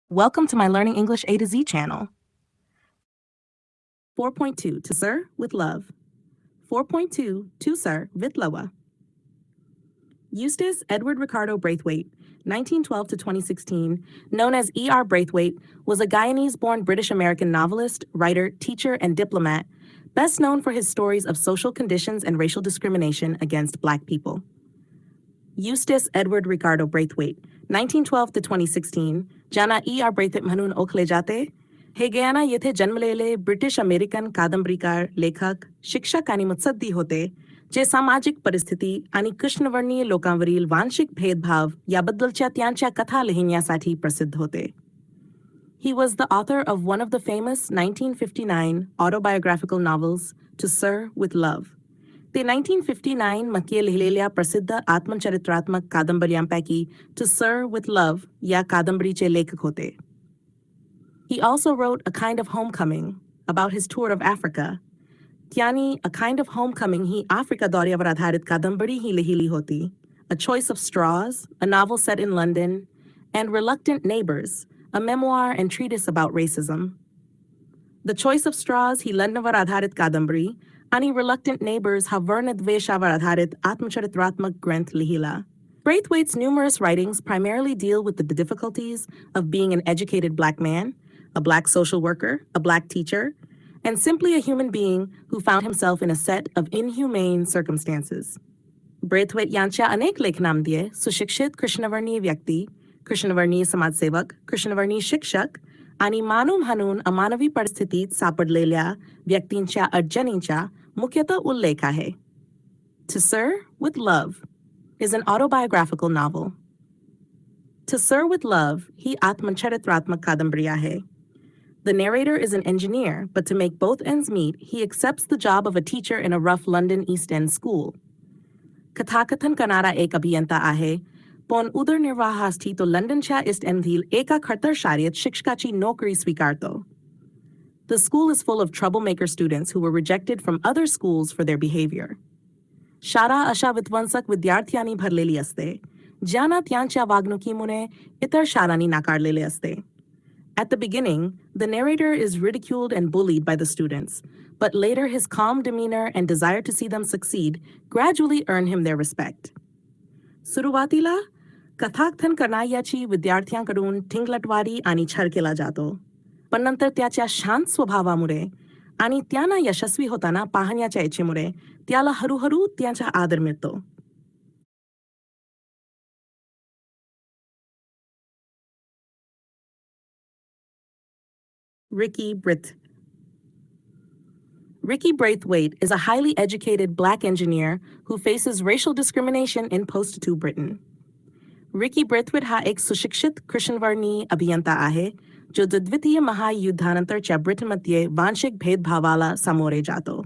Welcome to my Learning English A to Z channel. 4.2 To Sir with Love. 4.2 To Sir with Loa. Eustace Edward Ricardo Braithwaite, 1912 to 2016, known as E.R. Braithwaite, was a Guyanese-born British-American novelist, writer, teacher, and diplomat, best known for his stories of social conditions and racial discrimination against Black people. Eustace Edward Ricardo Braithwaite, 1912 to 2016, ज्यांना E.R. Braithwaite म्हणून ओळखले जाते, हे Guyana येथे जन्मलेले British American कादंबरीकार, लेखक, शिक्षक आणि मुत्सद्दी होते, जे सामाजिक परिस्थिती आणि कृष्णवर्णीय लोकांवरील वांशिक भेदभाव याबद्दलच्या त्यांच्या कथा लिहिण्यासाठी प्रसिद्ध होते. He was the author of one of the famous 1959 autobiographical novels, To Sir with Love. ते 1959 मध्ये लिहिलेल्या प्रसिद्ध आत्मचरित्रात्मक कादंबऱ्यांपैकी To Sir with Love या कादंबरीचे लेखक होते. He also wrote A Kind of Homecoming about his tour of Africa. त्यांनी A Kind of Homecoming he Africa दौऱ्यावर आधारित कादंबरी ही लिहिली होती. A Choice of Straws, a novel set in London, and Reluctant Neighbors, a memoir and treatise about racism. The Choice of Straws ही लंडनवर आधारित कादंबरी आणि Reluctant Neighbors हा वर्णद्वेषावर आधारित आत्मचरित्रात्मक ग्रंथ लिहिला. Braithwaite's numerous writings primarily deal with the difficulties of being an educated Black man, a Black social worker, a Black teacher, and simply a human being who found himself in a set of inhumane circumstances. Braithwaite यांच्या अनेक लेखनांमध्ये सुशिक्षित कृष्णवर्णीय व्यक्ती, कृष्णवर्णीय समाजसेवक, कृष्णवर्णीय शिक्षक आणि मानव म्हणून अमानवी परिस्थितीत सापडलेल्या व्यक्तींच्या अडचणींचा मुख्यतः उल्लेख आहे. To Sir with Love is an autobiographical novel. To Sir with Love ही आत्मचरित्रात्मक कादंबरी आहे. The narrator is an engineer, but to make both ends meet, he accepts the job of a teacher in a rough London East End school. कथाकथन करणारा एक अभियंता आहे, पण उदरनिर्वाहासाठी तो लंडनच्या ईस्ट एंडमधील एका खडतर शाळेत शिक्षकाची नोकरी स्वीकारतो. The school is full of troublemaker students who were rejected from other schools for their behavior. शाळा अशा विध्वंसक विद्यार्थ्यांनी भरलेली असते, ज्यांना त्यांच्या वागणुकीमुळे इतर शाळांनी नाकारलेले असते. At the beginning, the narrator is ridiculed and bullied by the students, but later his calm demeanor and desire to see them succeed gradually earn him their respect. सुरुवातीला कथाकथन करणाऱ्याची विद्यार्थ्यांकडून टिंगलटवारी आणि छळ केला जातो, पण नंतर त्याच्या शांत स्वभावामुळे आणि त्यांना यशस्वी होताना पाहण्याच्या इच्छेमुळे त्याला हळूहळू त्यांचा आदर मिळतो. Ricky Braithwaite is a highly educated Black engineer who faces racial discrimination in post-II Britain. Ricky Braithwaite हा एक सुशिक्षित कृष्णवर्णीय अभियंता आहे, जो द्वितीय महायुद्धानंतरच्या ब्रिटनमध्ये वांशिक भेदभावाला सामोरे जातो.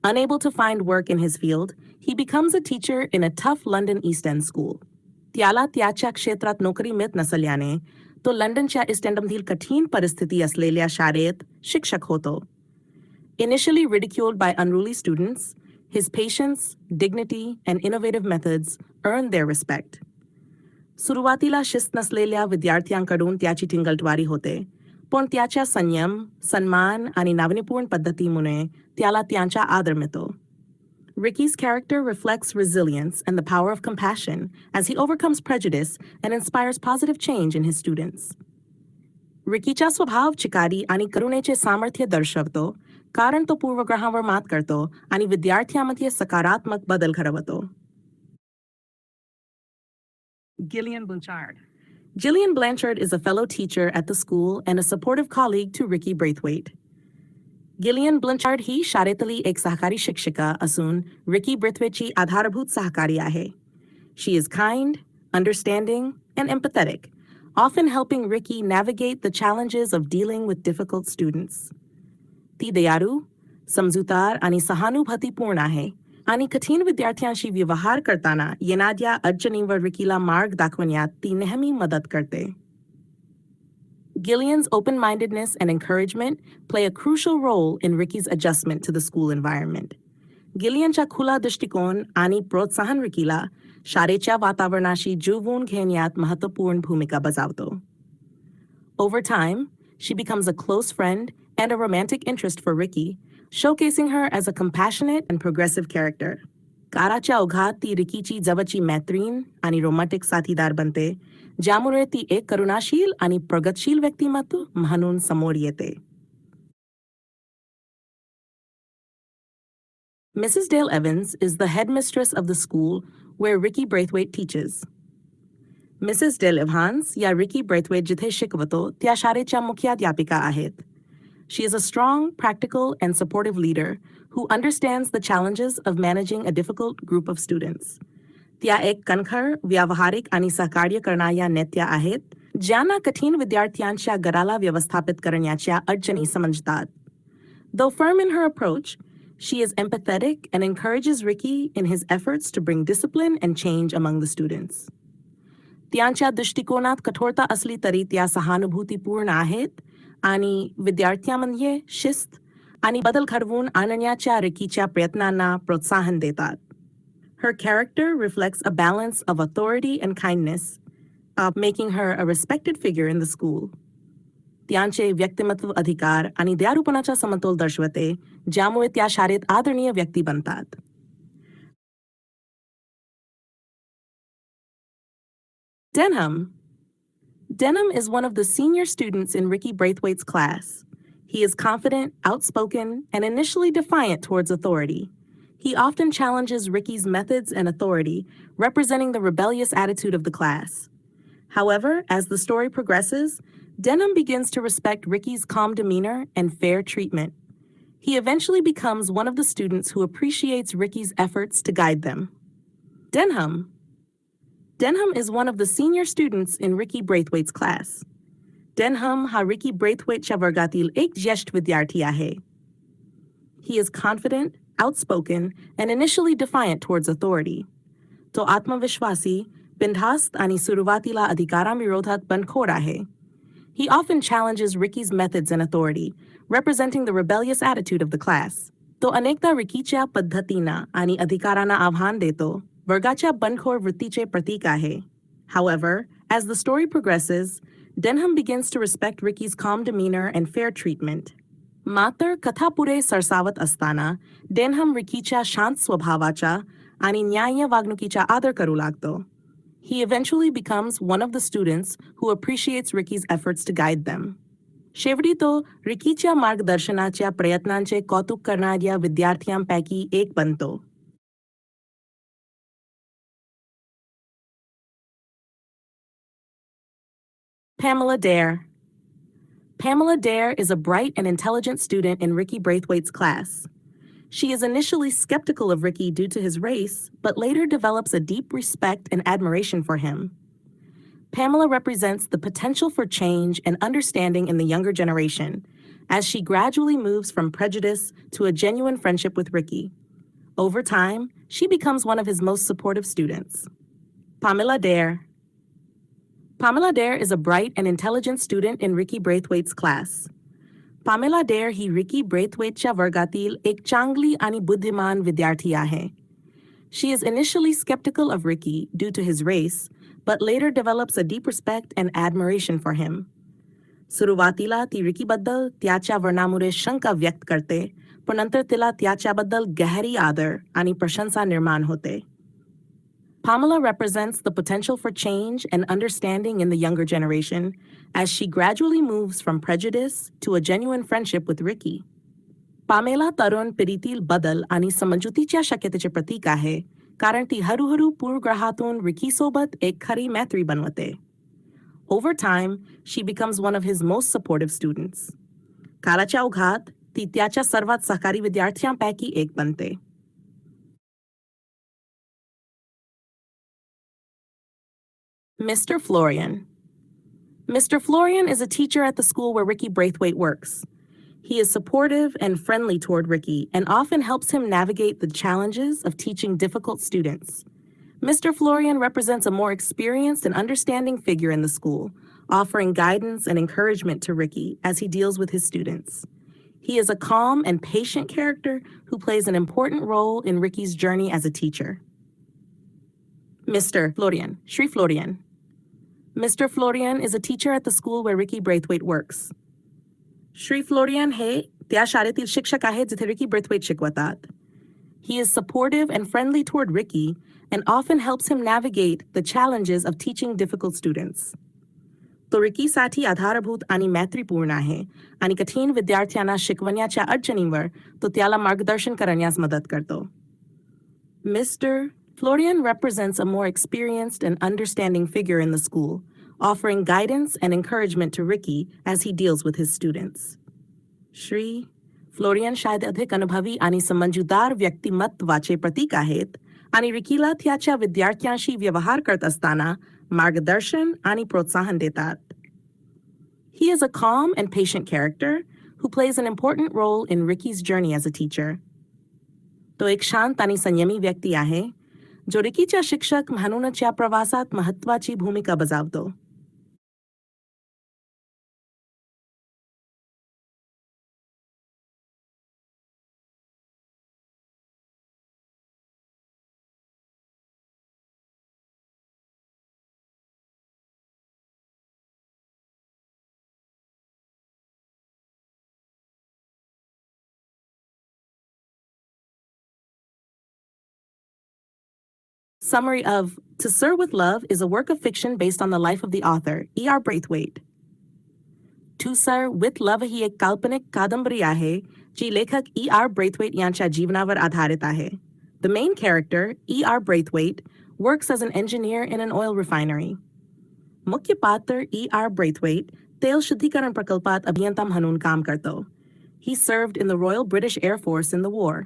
Unable to find work in his field, he becomes a teacher in a tough London East End school. त्याला त्याच्या क्षेत्रात नोकरी मिळत नसल्याने तो लंडनच्या ईस्ट एंडमधील कठीण परिस्थिती असलेल्या शाळेत शिक्षक होतो. Initially ridiculed by unruly students, his patience, dignity, and innovative methods earned their respect. सुरुवातीला शिस्त नसलेल्या विद्यार्थ्यांकडून त्याची टिंगलटवारी होते, पण त्याच्या संयम, सन्मान आणि नाविन्यपूर्ण पद्धतीमुळे त्याला त्यांचा आदर मिळतो. Ricky's character reflects resilience and the power of compassion as he overcomes prejudice and inspires positive change in his students. Rickyचा स्वभाव चिकारी आणि करुणेचे सामर्थ्य दर्शवतो, कारण तो पूर्वग्रहांवर मात करतो आणि विद्यार्थ्यांमध्ये सकारात्मक बदल घडवतो. Gillian Blanchard. Gillian Blanchard is a fellow teacher at the school and a supportive colleague to Ricky Braithwaite. Gillian Blanchard ही शाळेतली एक सहकारी शिक्षिका असून Ricky Braithwaiteची आधारभूत सहकारी आहे. She is kind, understanding, and empathetic, often helping Ricky navigate the challenges of dealing with difficult students. ती दयाळू, समजूतदार आणि सहानुभूतीपूर्ण आहे आणि कठीण विद्यार्थ्यांशी व्यवहार करताना येणाऱ्या अडचणींवर रिकीला मार्ग दाखवण्यात ती नेहमी मदत करते. Gillian's open-mindedness and encouragement play a crucial role in Ricky's adjustment to the school environment. Gillianचा खुला दृष्टिकोन आणि प्रोत्साहन रिकीला शाळेच्या वातावरणाशी जुळवून घेण्यात महत्त्वपूर्ण भूमिका बजावतो. Over time, she becomes a close friend and a romantic interest for Ricky, showcasing her as a compassionate and progressive character. काराच्या ओघात ती रिकीची जवळची मैत्रीण आणि रोमॅन्टिक साथीदार बनते, ज्यामुळे ती एक करुणाशील आणि प्रगतशील व्यक्तिमत्व म्हणून समोर येते. Mrs. Dale Evans is the headmistress of the school where Ricky Braithwaite teaches. Mrs. Dale Evans या Ricky Braithwaite जिथे शिकवतो त्या शाळेच्या मुख्याध्यापिका आहेत. She is a strong, practical, and supportive leader who understands the challenges of managing a difficult group of students. त्या एक कणखर, व्यावहारिक आणि सहकार्य करणाऱ्या नेत्या आहेत, ज्यांना कठीण विद्यार्थ्यांच्या गटाला व्यवस्थापित करण्याच्या अडचणी समजतात. Though firm in her approach, she is empathetic and encourages Ricky in his efforts to bring discipline and change among the students. त्यांच्या दृष्टिकोनात कठोरता असली तरी त्या सहानुभूतीपूर्ण आहेत आणि विद्यार्थ्यांमध्ये शिस्त आणि बदल घडवून आणण्याच्या रिकीच्या प्रयत्नांना प्रोत्साहन देतात. Her character reflects a balance of authority and kindness, making her a respected figure in the school. त्यांचे व्यक्तिमत्व अधिकार आणि दयाळूपणाचा समतोल दर्शवते, ज्यामुळे त्या शाळेत आदरणीय व्यक्ती बनतात. Denham. Denham is one of the senior students in Ricky Braithwaite's class. He is confident, outspoken, and initially defiant towards authority. He often challenges Ricky's methods and authority, representing the rebellious attitude of the class. However, as the story progresses, Denham begins to respect Ricky's calm demeanor and fair treatment. He eventually becomes one of the students who appreciates Ricky's efforts to guide them. Denham. Denham is one of the senior students in Ricky Braithwaite's class. Denham ha Ricky Braithwaiteच्या वर्गातील एक ज्येष्ठ विद्यार्थी आहे. He is confident, outspoken, and initially defiant towards authority. तो आत्मविश्वासी, बिनधास्त आणि सुरुवातीला अधिकाराविरोधात बंडखोर आहे. He often challenges Ricky's methods and authority, representing the rebellious attitude of the class. तो अनेकदा रिकीच्या पद्धतींना आणि अधिकारांना आव्हान देतो, वर्गाच्या बंडखोर वृत्तीचे प्रतीक आहे. However, as the story progresses, Denham begins to respect Ricky's calm demeanor and fair treatment. मात्र कथा पुढे सरसावत असताना Denham रिकीच्या शांत स्वभावाचा आणि न्याय्य वागणुकीचा आदर करू लागतो. He eventually becomes one of the students who appreciates Ricky's efforts to guide them. शेवटी तो रिकीच्या मार्गदर्शनाच्या प्रयत्नांचे कौतुक करणाऱ्या विद्यार्थ्यांपैकी एक बनतो. Pamela Dare. Pamela Dare is a bright and intelligent student in Ricky Braithwaite's class. She is initially skeptical of Ricky due to his race, but later develops a deep respect and admiration for him. Pamela represents the potential for change and understanding in the younger generation, as she gradually moves from prejudice to a genuine friendship with Ricky. Over time, she becomes one of his most supportive students. Pamela Dare. Pamela Dare is a bright and intelligent student in Ricky Braithwaite's class. Pamela Dare he Ricky Braithwaiteच्या वर्गातील एक चांगली आणि बुद्धिमान विद्यार्थी आहे. She is initially skeptical of Ricky due to his race, but later develops a deep respect and admiration for him. सुरुवातीला ती रिकीबद्दल त्याच्या वर्णामुळे शंका व्यक्त करते, पण नंतर तिला त्याच्याबद्दल गहरी आदर आणि प्रशंसा निर्माण होते. Pamela represents the potential for change and understanding in the younger generation as she gradually moves from prejudice to a genuine friendship with Ricky. Pamela तरुण पिढीतील बदल आणि समजुतीच्या शक्यतेचे प्रतीक आहे, कारण ती हळूहळू पूर्वग्रहातून रिकीसोबत एक खरी मैत्री बनवते. Over time, she becomes one of his most supportive students. काळाच्या ओघात ती त्याच्या सर्वात सहकारी विद्यार्थ्यांपैकी एक बनते. Mr. Florian. Mr. Florian is a teacher at the school where Ricky Braithwaite works. He is supportive and friendly toward Ricky and often helps him navigate the challenges of teaching difficult students. Mr. Florian represents a more experienced and understanding figure in the school, offering guidance and encouragement to Ricky as he deals with his students. He is a calm and patient character who plays an important role in Ricky's journey as a teacher. Mr. Florian, Shri Florian. Mr. Florian is a teacher at the school where Ricky Braithwaite works. Shri Florian हे त्या शाळेतील शिक्षक आहेत जिथे Ricky Braithwaite शिकवतात. He is supportive and friendly toward Ricky and often helps him navigate the challenges of teaching difficult students. तो रिकीसाठी आधारभूत आणि मैत्रीपूर्ण आहे आणि कठीण विद्यार्थ्यांना शिकवण्याच्या अडचणींवर तो त्याला मार्गदर्शन करण्यास मदत करतो. Mr. Florian represents a more experienced and understanding figure in the school, offering guidance and encouragement to Ricky as he deals with his students. Shri Florian शायद अधिक अनुभवी आणि समजूतदार व्यक्तिमत्वाचे प्रतीक आहेत आणि रिकीला त्याच्या विद्यार्थ्यांशी व्यवहार करत असताना मार्गदर्शन आणि प्रोत्साहन देतात. He is a calm and patient character who plays an important role in Ricky's journey as a teacher. तो एक शांत आणि संयमी व्यक्ती आहे जो रिकीच्या शिक्षक म्हणूनच्या प्रवासात महत्त्वाची भूमिका बजावतो. Summary of To Sir with Love is a work of fiction based on the life of the author, E.R. Braithwaite. To Sir with Love ही एक काल्पनिक कादंबरी आहे जी लेखक E.R. Braithwaite यांच्या जीवनावर आधारित आहे. The main character, E.R. Braithwaite, works as an engineer in an oil refinery. मुख्य पात्र E.R. Braithwaite तेल शुद्धीकरण प्रकल्पात अभियंता म्हणून काम करतो. He served in the Royal British Air Force in the war.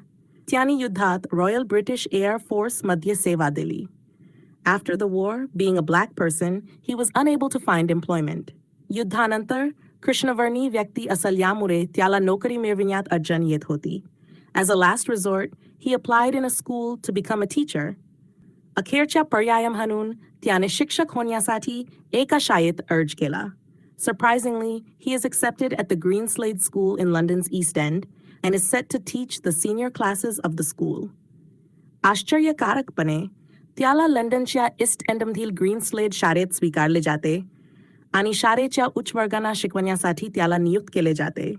त्यांनी युद्धात Royal British Air Force मध्ये सेवा दिली. After the war, being a black person, he was unable to find employment. युद्धानंतर कृष्णवर्णी व्यक्ती असल्यामुळे त्याला नोकरी मिळविण्यात अडचण येत होती. As a last resort, he applied in a school to become a teacher. अखेरच्या पर्याय म्हणून त्याने शिक्षक होण्यासाठी एका शाळेत अर्ज केला. Surprisingly, he is accepted at the Greenslade School in London's East End and is set to teach the senior classes of the school. आश्चर्यकारकपणे, त्याला लंडनच्या ईस्ट एंडमधील ग्रीनस्लेड शाळेत स्वीकारले जाते आणि शाळेच्या उच्च वर्गांना शिकवण्यासाठी त्याला नियुक्त केले जाते.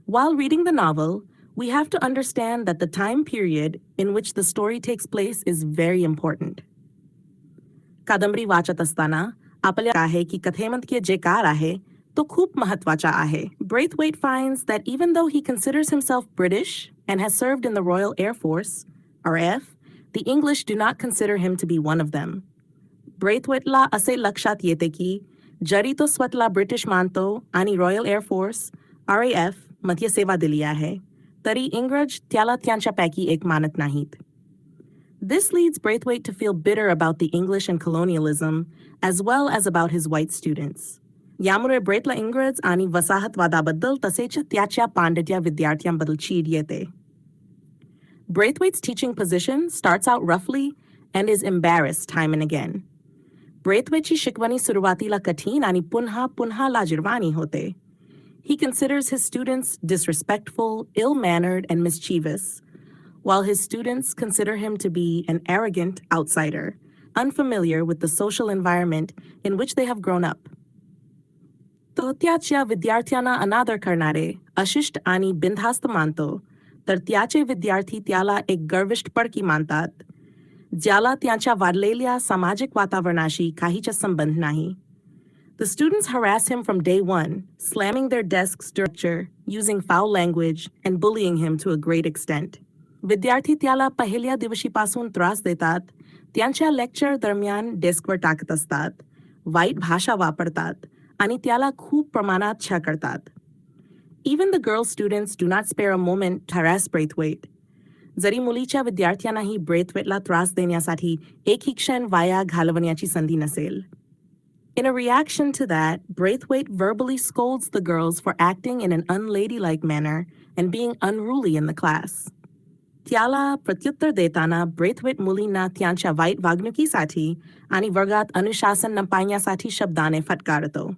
While reading the novel, we have to understand that the time period in which the story takes place is very important. कादंबरी वाचत असताना आपल्याला आहे की कथेमध्ये जे कार आहे तो खूप महत्त्वाचा आहे. Braithwaite finds that even though he considers himself British and has served in the Royal Air Force, RAF, the English do not consider him to be one of them. Braithwaiteला असे लक्षात येते की जरी तो स्वतःला ब्रिटिश मानतो आणि रॉयल एअर फोर्स RAF मध्ये सेवा दिली आहे, तरी इंग्रज त्याला त्यांच्यापैकी एक मानत नाहीत. This leads Braithwaite to feel bitter about the English and colonialism, as well as about his white students. यामुळे ब्रेटला इंग्रज आणि वसाहतवादाबद्दल तसेच त्याच्या पांडित्य विद्यार्थ्यांबद्दल चीड येते. Braithwaite's teaching position starts out roughly and is embarrassed time and again. Braithwaiteची शिकवणी सुरुवातीला कठीण आणि पुन्हा पुन्हा लाजिरवाणी होते. He considers his students disrespectful, ill-mannered, and mischievous, while his students consider him to be an arrogant outsider, unfamiliar with the social environment in which they have grown up. तो त्याच्या विद्यार्थ्यांना अनादर करणारे, अशिष्ट आणि बिनधास्त मानतो, तर त्याचे विद्यार्थी त्याला एक गर्विष्ठ पडकी मानतात, ज्याला त्यांच्या वाढलेल्या सामाजिक वातावरणाशी काहीच संबंध नाही. The students harass him from day one, slamming their desks during lecture, using foul language, and bullying him to a great extent. विद्यार्थी त्याला पहिल्या दिवशीपासून त्रास देतात, त्यांच्या लेक्चर दरम्यान डेस्कवर टाकत असतात, वाईट भाषा वापरतात आणि त्याला खूप प्रमाणात छळ करतात. Even the girl students do not spare a moment to harass Braithwaite. जरी मुलीच्या विद्यार्थ्यांनाही ब्रेथवेटला त्रास देण्यासाठी एकही क्षण वाया घालवण्याची संधी नसेल. In a reaction to that, Braithwaite verbally scolds the girls for acting in an unladylike manner and being unruly in the class. त्याला प्रत्युत्तर देताना Braithwaite मुलींना त्यांच्या वाईट वागणुकीसाठी आणि वर्गात अनुशासन न पाळण्यासाठी शब्दाने फटकारतो.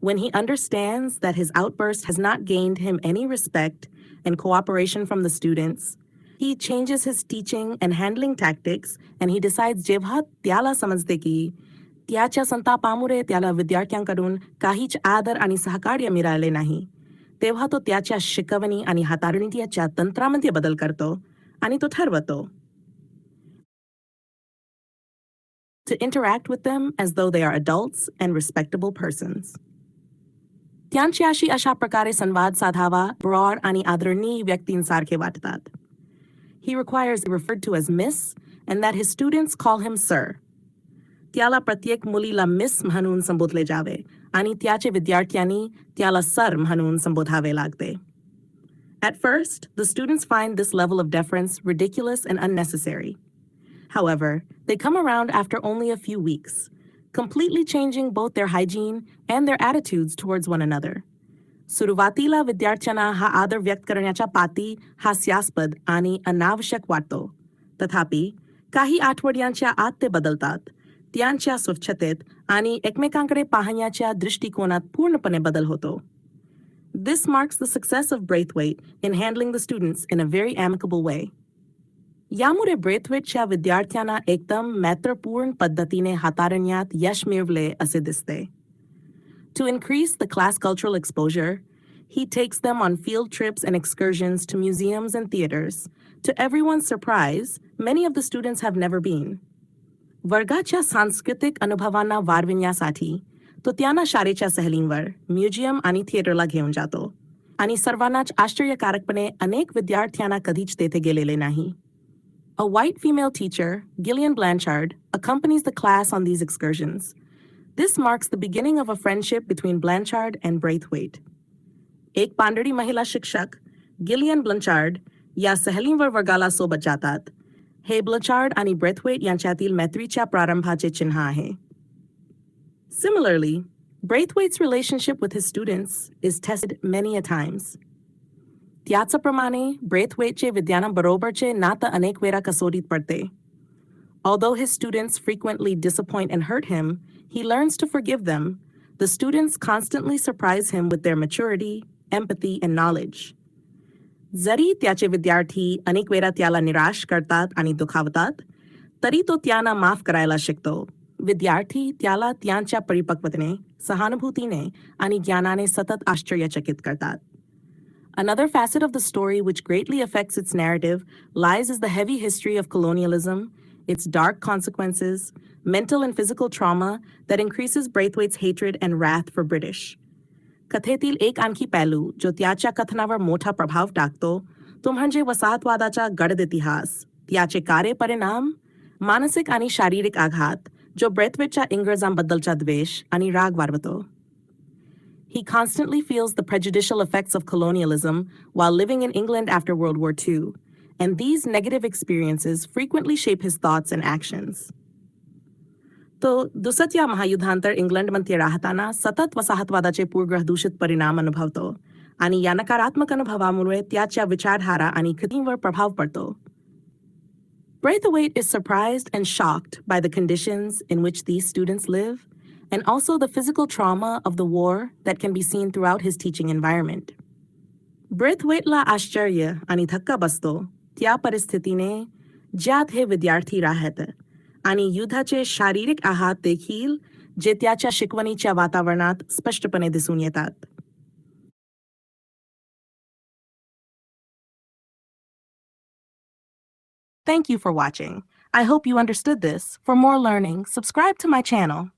When he understands that his outburst has not gained him any respect and cooperation from the students, he changes his teaching and handling tactics and he decides जेव्हा त्याला समजते की त्याच्या संतापामुळे त्याला विद्यार्थ्यांकडून काहीच आदर आणि सहकार्य मिळाले नाही. तेव्हा तो त्याच्या शिकवणी आणि हाताळणीच्या तंत्रामध्ये बदल करतो आणि तो ठरवतो to interact with them as though they are adults and respectable persons. त्यांच्याशी अशा प्रकारे संवाद साधावा ब्रॉड आणि आदरणीय व्यक्तींसारखे वाटतात. He requires referred to as Miss and that his students call him Sir. त्याला प्रत्येक मुलीला मिस म्हणून संबोधले जावे आणि त्याचे विद्यार्थ्यांनी त्याला सर म्हणून संबोधावे लागते. At first, the students find this level of deference ridiculous and unnecessary. However, they come around after only a few weeks, completely changing both their hygiene and their attitudes towards one another. सुरुवातीला विद्यार्थ्यांना हा आदर व्यक्त करण्याच्या पाती हास्यास्पद आणि अनावश्यक वाटतो. तथापि, काही आठवड्यांच्या आत ते बदलतात. त्यांच्या स्वच्छतेत आणि एकमेकांकडे पाहण्याच्या दृष्टिकोनात पूर्णपणे बदल होतो. This marks the success of Braithwaite in handling the students in a very amicable way. यामुळे ब्रेथवेटच्या विद्यार्थ्यांना एकदम मैत्रपूर्ण पद्धतीने हाताळण्यात यश मिळवले असे दिसते. To increase the class cultural exposure, he takes them on field trips and excursions to museums and theaters. To everyone's surprise, many of the students have never been. वर्गाच्या सांस्कृतिक अनुभवांना वाढविण्यासाठी तो त्यांना शाळेच्या सहलींवर, म्युझियम आणि थिएटरला घेऊन जातो. आणि सर्वांनाच आश्चर्यकारकपणे अनेक विद्यार्थ्यांना कधीच तेथे गेलेले नाही. A white female teacher, Gillian Blanchard, accompanies the class on these excursions. This marks the beginning of a friendship between Blanchard and Braithwaite. एक पांढरी महिला शिक्षक, गिलियन ब्लंचार्ड, या सहलींवर वर्गाला सोबत जातात. हे ब्लंचार्ड आणि ब्रेथवेट यांच्यातील मैत्रीच्या प्रारंभाचे चिन्ह आहे. Similarly, Braithwaite's relationship with his students is tested many a times. त्याचप्रमाणे ब्रेथवेटचे विद्यार्थ्यांबरोबरचे नातं अनेक वेळा कसोटीत पडते. Although his students frequently disappoint and hurt him, he learns to forgive them. The students constantly surprise him with their maturity, empathy, and knowledge. जरी त्याचे विद्यार्थी अनेक वेळा त्याला निराश करतात आणि दुखावतात, तरी तो त्यांना माफ करायला शिकतो. विद्यार्थी त्याला त्यांच्या परिपक्वतेने, सहानुभूतीने आणि ज्ञानाने सतत आश्चर्यचकित करतात. Another facet of the story which greatly affects its narrative lies is the heavy history of colonialism, its dark consequences, mental and physical trauma that increases Braithwaite's hatred and wrath for British. कथेतील एक आणखी पैलू जो त्याच्या कथनावर मोठा प्रभाव टाकतो तो म्हणजे वसाहतवादाचा गडद इतिहास, त्याचे कार्य परिणाम, मानसिक आणि शारीरिक आघात जो ब्रेथवेटच्या इंग्रजांबद्दलचा द्वेष आणि राग वाढवतो. He constantly feels the prejudicial effects of colonialism while living in England after World War II, and these negative experiences frequently shape his thoughts and actions. तो दुसऱ्या महायुद्धानंतर इंग्लंडमध्ये राहताना सतत वसाहतवादाचे पूरग्रहदूषित परिणाम अनुभवतो आणि या नकारात्मक अनुभवामुळे त्याच्या विचारधारा आणि कृतींवर प्रभाव पडतो. Braithwaite is surprised and shocked by the conditions in which these students live, and also the physical trauma of the war that can be seen throughout his teaching environment. ब्रेथवेटला आश्चर्य आणि धक्का बसतो त्या परिस्थितीने ज्यात हे विद्यार्थी राहत आणि युद्धाचे शारीरिक आघात देखील जे त्याच्या शिकवणीच्या वातावरणात स्पष्टपणे दिसून येतात. Thank you for watching. I hope you understood this. For more learning, subscribe to my channel.